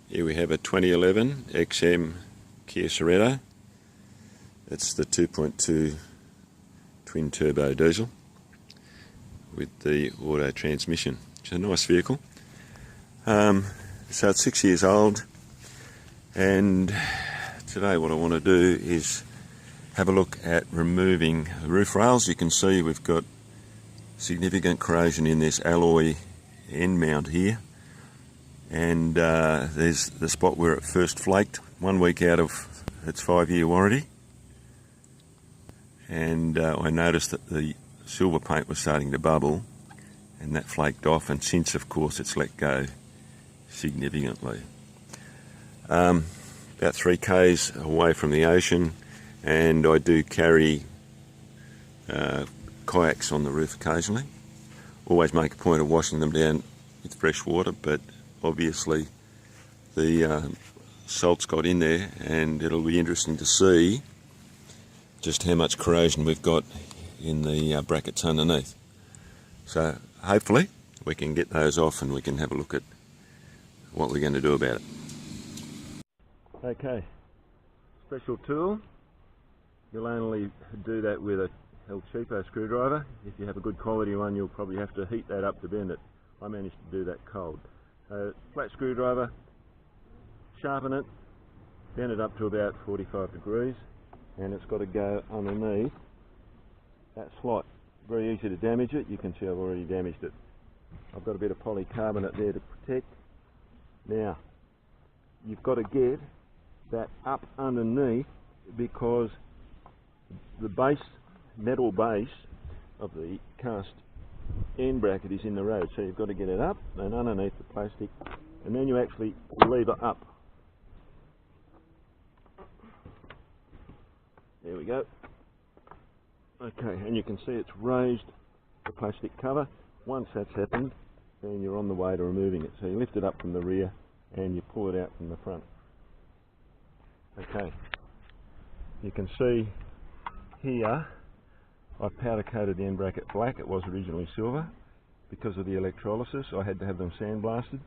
Here we have a 2011 XM Kia Sorento. It's the 2.2 twin turbo diesel with the auto transmission. It's a nice vehicle. So it's 6 years old, and today what I want to do is have a look at removing the roof rails. You can see we've got significant corrosion in this alloy end mount here, and there's the spot where it first flaked 1 week out of its 5-year warranty, and I noticed that the silver paint was starting to bubble, and that flaked off, and since of course it's let go significantly. About 3 k's away from the ocean, and I do carry kayaks on the roof occasionally. Always make a point of washing them down with fresh water, but obviously the salt's got in there, and it'll be interesting to see just how much corrosion we've got in the brackets underneath. So hopefully we can get those off and we can have a look at what we're going to do about it. Okay, special tool. You'll only do that with a El Cheapo screwdriver. If you have a good quality one, you'll probably have to heat that up to bend it. I managed to do that cold. Flat screwdriver, sharpen it, bend it up to about 45 degrees, and it's got to go underneath that slot. Very easy to damage it. You can see I've already damaged it. I've got a bit of polycarbonate there to protect. Now, you've got to get that up underneath, because the base, metal base of the cast end bracket is in the road, so you've got to get it up and underneath the plastic, and then you actually lever up. There we go. Okay, and you can see it's raised the plastic cover. Once that's happened, then you're on the way to removing it. So you lift it up from the rear and you pull it out from the front. Okay, you can see here I've powder coated the end bracket black. It was originally silver. Because of the electrolysis, I had to have them sandblasted.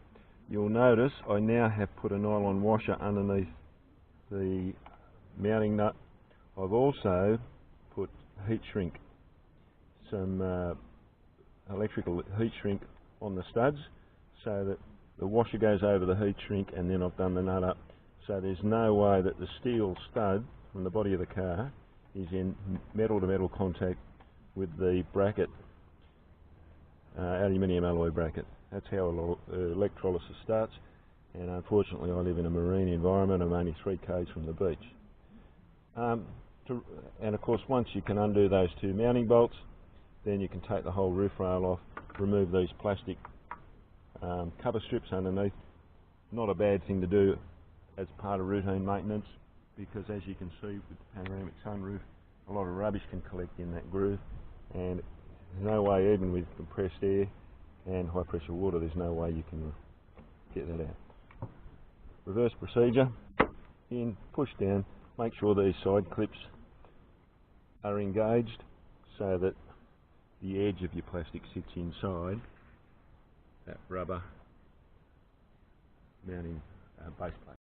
You'll notice I now have put a nylon washer underneath the mounting nut. I've also put heat shrink, some electrical heat shrink on the studs, so that the washer goes over the heat shrink, and then I've done the nut up. So there's no way that the steel stud from the body of the car is in metal to metal contact with the bracket, aluminium alloy bracket. That's how electrolysis starts, and unfortunately I live in a marine environment. I'm only 3 k's from the beach. And of course, once you can undo those 2 mounting bolts, then you can take the whole roof rail off, remove these plastic cover strips underneath. Not a bad thing to do as part of routine maintenance, because as you can see with the panoramic sunroof, a lot of rubbish can collect in that groove, and there's no way, even with compressed air and high pressure water, there's no way you can get that out. Reverse procedure: in, push down, make sure these side clips are engaged so that the edge of your plastic sits inside that rubber mounting base plate.